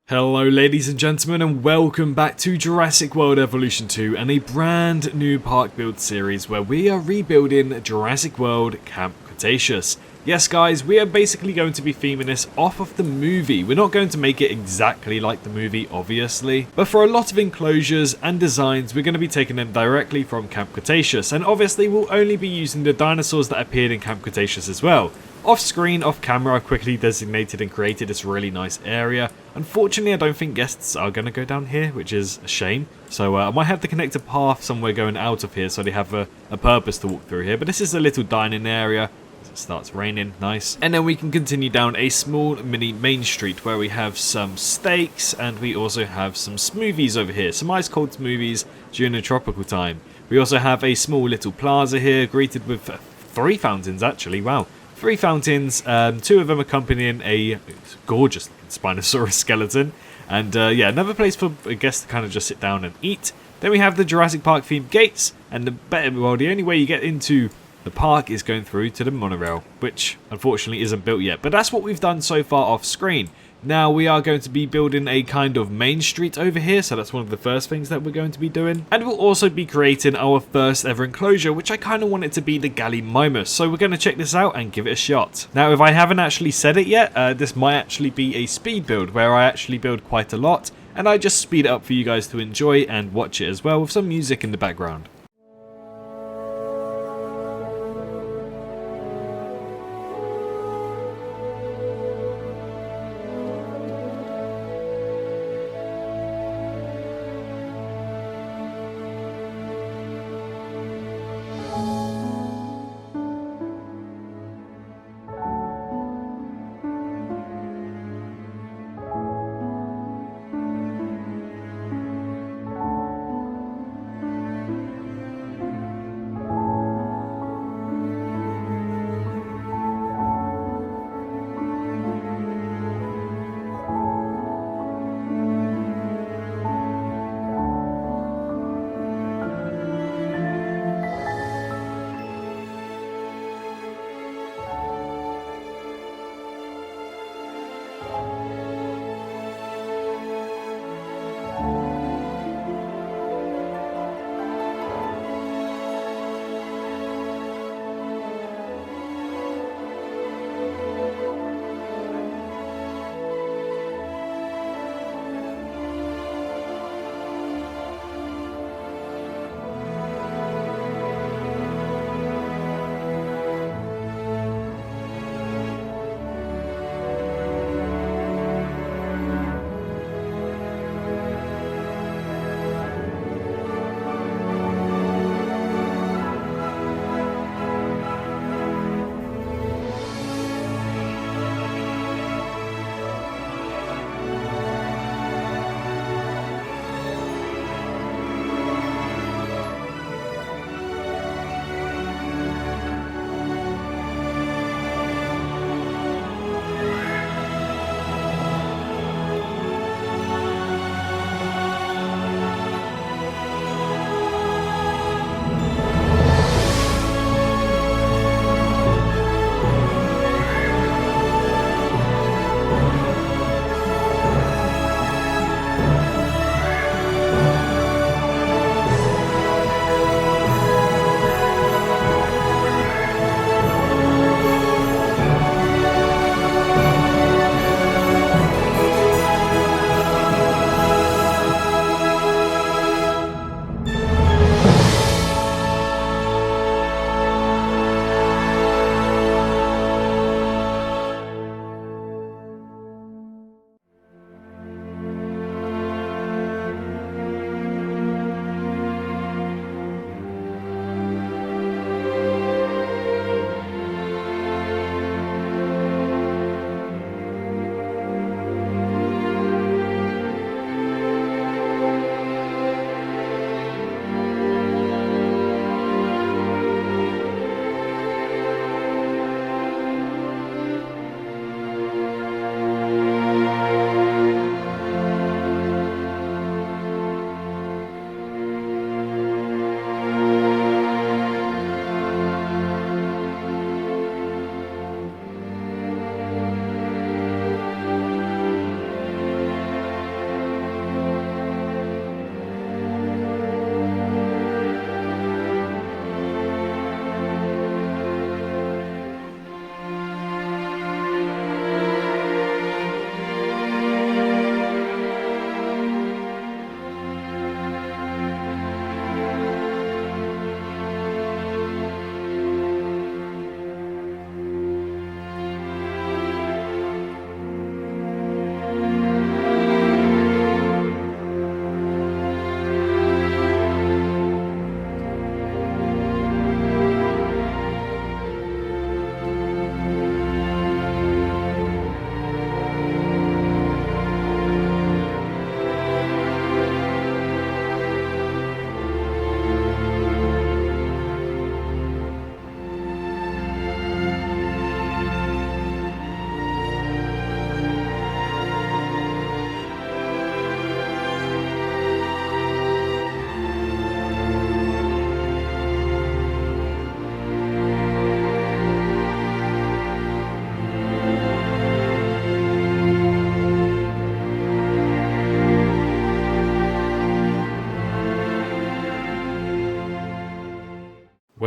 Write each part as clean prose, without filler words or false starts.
Hello ladies and gentlemen, and welcome back to Jurassic World Evolution 2 and a brand new park build series where we are rebuilding Jurassic World Camp Cretaceous. Yes guys, we are basically going to be theming this off of the movie. We're not going to make it exactly like the movie, obviously, but for a lot of enclosures and designs we're going to be taking them directly from Camp Cretaceous, and obviously we'll only be using the dinosaurs that appeared in Camp Cretaceous as well. Off screen, off camera, I've quickly designated and created this really nice area. Unfortunately, I don't think guests are going to go down here, which is a shame. So I might have to connect a path somewhere going out of here so they have a purpose to walk through here. But this is a little dining area. It starts raining, nice. And then we can continue down a small mini main street where we have some steaks and we also have some smoothies over here. Some ice cold smoothies during the tropical time. We also have a small little plaza here greeted with 3 fountains actually, wow. 3 fountains, 2 of them accompanying a gorgeous Spinosaurus skeleton. And yeah, another place for a guest to kind of just sit down and eat. Then we have the Jurassic Park themed gates. And the only way you get into the park is going through to the monorail, which unfortunately isn't built yet. But that's what we've done so far off screen. Now we are going to be building a kind of main street over here, so that's one of the first things that we're going to be doing. And we'll also be creating our first ever enclosure, which I kind of want it to be the Gallimimus. So we're going to check this out and give it a shot. Now if I haven't actually said it yet, this might actually be a speed build where I actually build quite a lot. And I just speed it up for you guys to enjoy and watch it as well with some music in the background.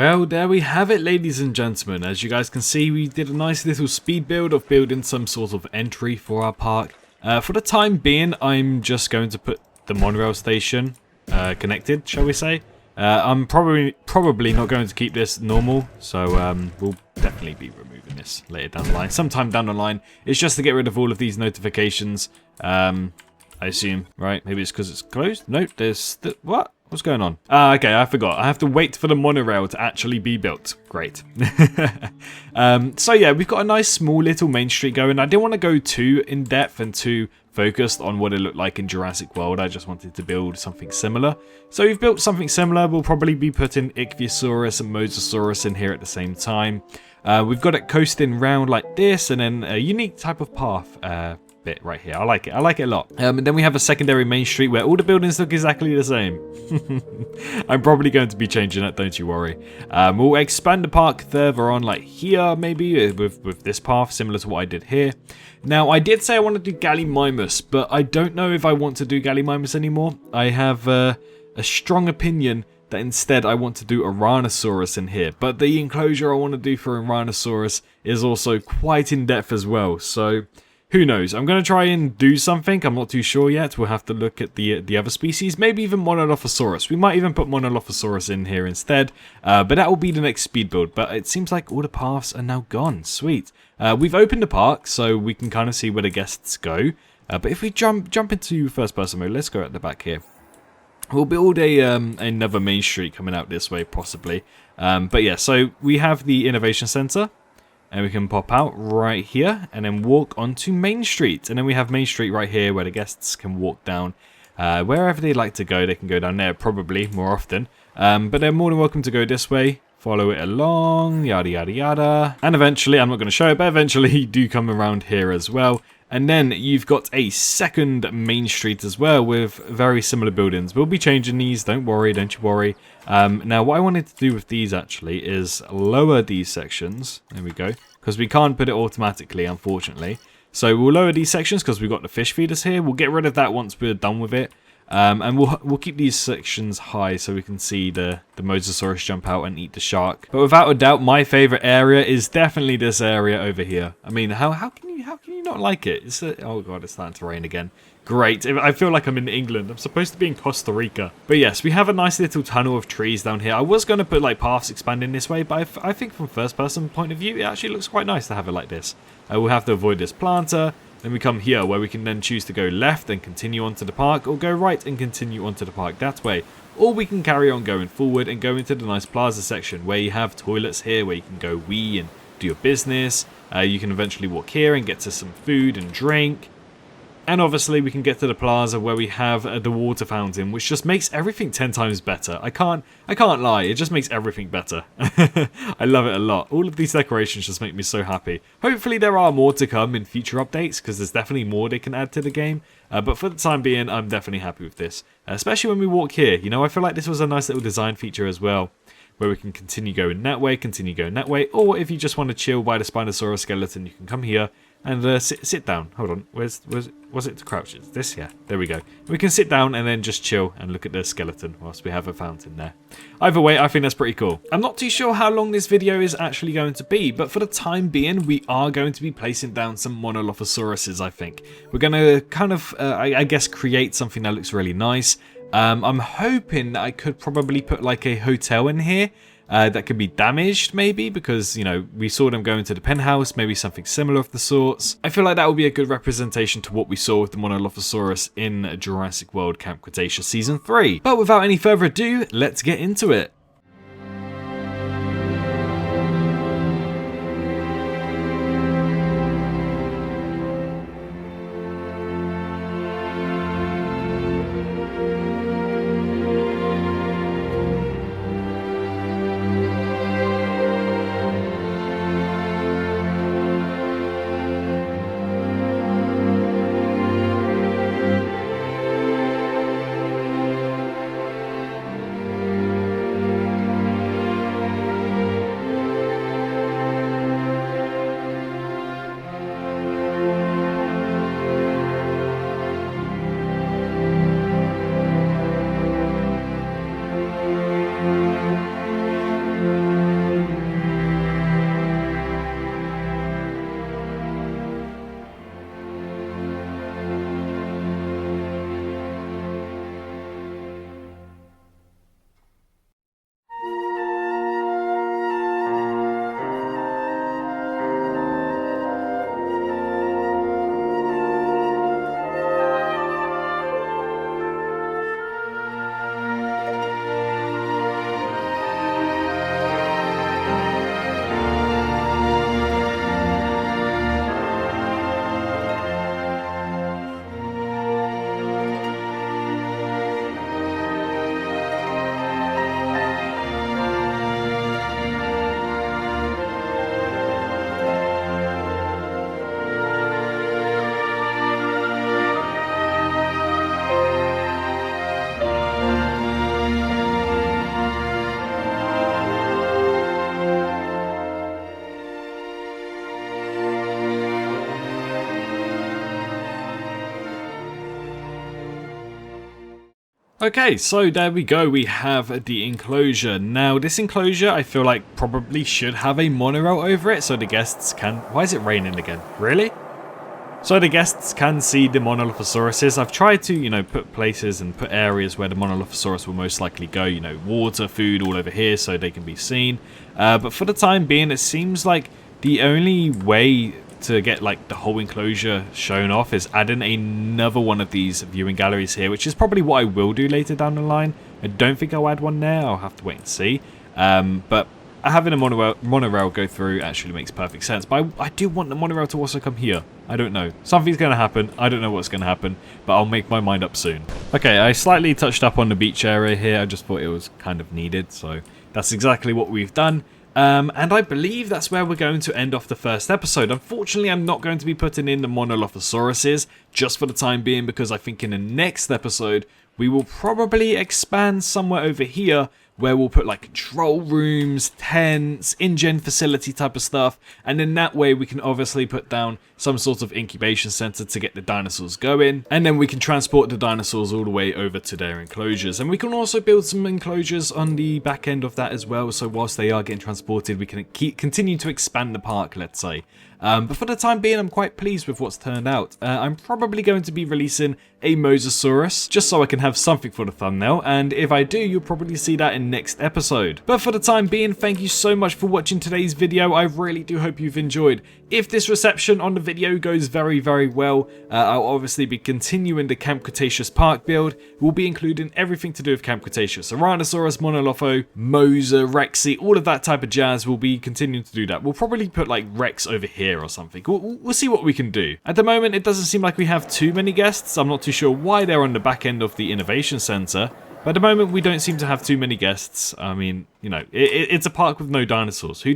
Well, there we have it, ladies and gentlemen. As you guys can see, we did a nice little speed build of building some sort of entry for our park. For the time being, I'm just going to put the monorail station connected, shall we say. I'm probably not going to keep this normal, so we'll definitely be removing this later down the line. Sometime down the line, it's just to get rid of all of these notifications. I assume, right? Maybe it's because it's closed? No, there's... what? What's going on? Okay, I forgot. I have to wait for the monorail to actually be built. Great. So yeah, we've got a nice small little main street going. I didn't want to go too in-depth and too focused on what it looked like in Jurassic World. I just wanted to build something similar. So we've built something similar. We'll probably be putting Ichthyosaurus and Mosasaurus in here at the same time. We've got it coasting round like this, and then a unique type of path bit right here. I like it. I like it a lot. And then we have a secondary main street where all the buildings look exactly the same. I'm probably going to be changing that, don't you worry. We'll expand the park further on, like here maybe, with this path, similar to what I did here. Now, I did say I want to do Gallimimus, but I don't know if I want to do Gallimimus anymore. I have a strong opinion that instead I want to do Tyrannosaurus in here. But the enclosure I want to do for Tyrannosaurus is also quite in-depth as well, so... who knows? I'm going to try and do something. I'm not too sure yet. We'll have to look at the other species. Maybe even Monolophosaurus. We might even put Monolophosaurus in here instead. But that will be the next speed build. But it seems like all the paths are now gone. Sweet. We've opened the park, so we can kind of see where the guests go. But if we jump into first person mode, let's go at the back here. We'll build another main street coming out this way, possibly. But yeah, so we have the Innovation Center. And we can pop out right here and then walk onto Main Street. And then we have Main Street right here where the guests can walk down. Wherever they'd like to go, they can go down there probably more often. But they're more than welcome to go this way. Follow it along, yada yada yada. And eventually, I'm not going to show it, but eventually you do come around here as well. And then you've got a second main street as well with very similar buildings. We'll be changing these, don't worry, don't you worry. Now what I wanted to do with these actually is lower these sections. There we go. Because we can't put it automatically, unfortunately. So we'll lower these sections because we've got the fish feeders here. We'll get rid of that once we're done with it. And we'll keep these sections high so we can see the Mosasaurus jump out and eat the shark. But without a doubt, my favorite area is definitely this area over here. I mean, how can you not like it? Oh god, it's starting to rain again. Great. I feel like I'm in England. I'm supposed to be in Costa Rica. But yes, we have a nice little tunnel of trees down here. I was going to put like paths expanding this way, but I think from first person point of view, it actually looks quite nice to have it like this. We'll have to avoid this planter. Then we come here where we can then choose to go left and continue onto the park, or go right and continue onto the park that way. Or we can carry on going forward and go into the nice plaza section where you have toilets here where you can go wee and do your business. You can eventually walk here and get to some food and drink. And obviously we can get to the plaza where we have the water fountain, which just makes everything 10 times better. I can't lie, it just makes everything better. I love it a lot. All of these decorations just make me so happy. Hopefully there are more to come in future updates, because there's definitely more they can add to the game. But for the time being, I'm definitely happy with this. Especially when we walk here. You know, I feel like this was a nice little design feature as well, where we can continue going that way, continue going that way. Or if you just want to chill by the Spinosaurus skeleton, you can come here and sit down. Hold on, was it to crouch? It's this, yeah, there we go. We can sit down and then just chill and look at the skeleton whilst we have a fountain there. Either way, I think that's pretty cool. I'm not too sure how long this video is actually going to be, but for the time being, we are going to be placing down some Monolophosauruses, I think. We're going to kind of, I guess, create something that looks really nice. I'm hoping that I could probably put like a hotel in here. That could be damaged, maybe, because, you know, we saw them go into the penthouse, maybe something similar of the sorts. I feel like that would be a good representation to what we saw with the Monolophosaurus in Jurassic World Camp Cretaceous Season 3. But without any further ado, let's get into it. Okay, so there we go, we have the enclosure. Now this enclosure I feel like probably should have a monorail over it so the guests can... Why is it raining again? Really? So the guests can see the Monolophosauruses. I've tried to, you know, put places and put areas where the Monolophosaurus will most likely go, you know, water, food all over here so they can be seen. But for the time being, it seems like the only way to get like the whole enclosure shown off is adding another one of these viewing galleries here, which is probably what I will do later down the line. I don't think I'll add one there, I'll have to wait and see. But having a monorail go through actually makes perfect sense. But I do want the monorail to also come here. I don't know. Something's going to happen. I don't know what's going to happen, but I'll make my mind up soon. Okay, I slightly touched up on the beach area here. I just thought it was kind of needed, so that's exactly what we've done. And I believe that's where we're going to end off the first episode. Unfortunately, I'm not going to be putting in the Monolophosauruses just for the time being, because I think in the next episode we will probably expand somewhere over here where we'll put like control rooms, tents, InGen facility type of stuff, and then that way we can obviously put down some sort of incubation center to get the dinosaurs going, and then we can transport the dinosaurs all the way over to their enclosures. And we can also build some enclosures on the back end of that as well, so whilst they are getting transported we can continue to expand the park, let's say. But for the time being, I'm quite pleased with what's turned out. I'm probably going to be releasing a Mosasaurus, just so I can have something for the thumbnail, and if I do, you'll probably see that in next episode. But for the time being, thank you so much for watching today's video. I really do hope you've enjoyed. If this reception on the video goes very, very well, I'll obviously be continuing the Camp Cretaceous park build. We'll be including everything to do with Camp Cretaceous. Tyrannosaurus, Monolopho, Mosa, Rexy, all of that type of jazz. We'll be continuing to do that. We'll probably put like Rex over here or something. We'll see what we can do. At the moment, it doesn't seem like we have too many guests. I'm not too sure why they're on the back end of the Innovation Center. But at the moment, we don't seem to have too many guests. I mean, you know, it's a park with no dinosaurs. Who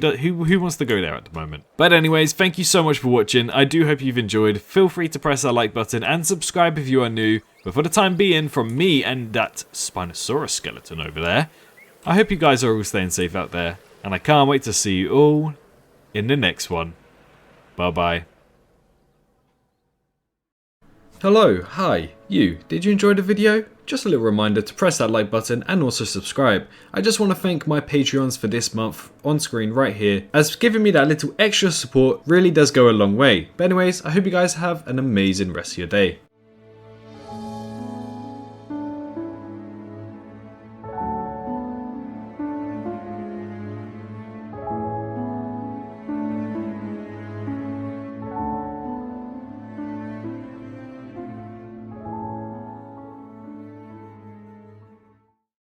wants to go there at the moment? But anyways, thank you so much for watching. I do hope you've enjoyed. Feel free to press that like button and subscribe if you are new. But for the time being, from me and that Spinosaurus skeleton over there, I hope you guys are all staying safe out there. And I can't wait to see you all in the next one. Bye-bye. Hello, hi, you. Did you enjoy the video? Just a little reminder to press that like button and also subscribe. I just want to thank my Patreons for this month on screen right here, as giving me that little extra support really does go a long way. But anyways, I hope you guys have an amazing rest of your day.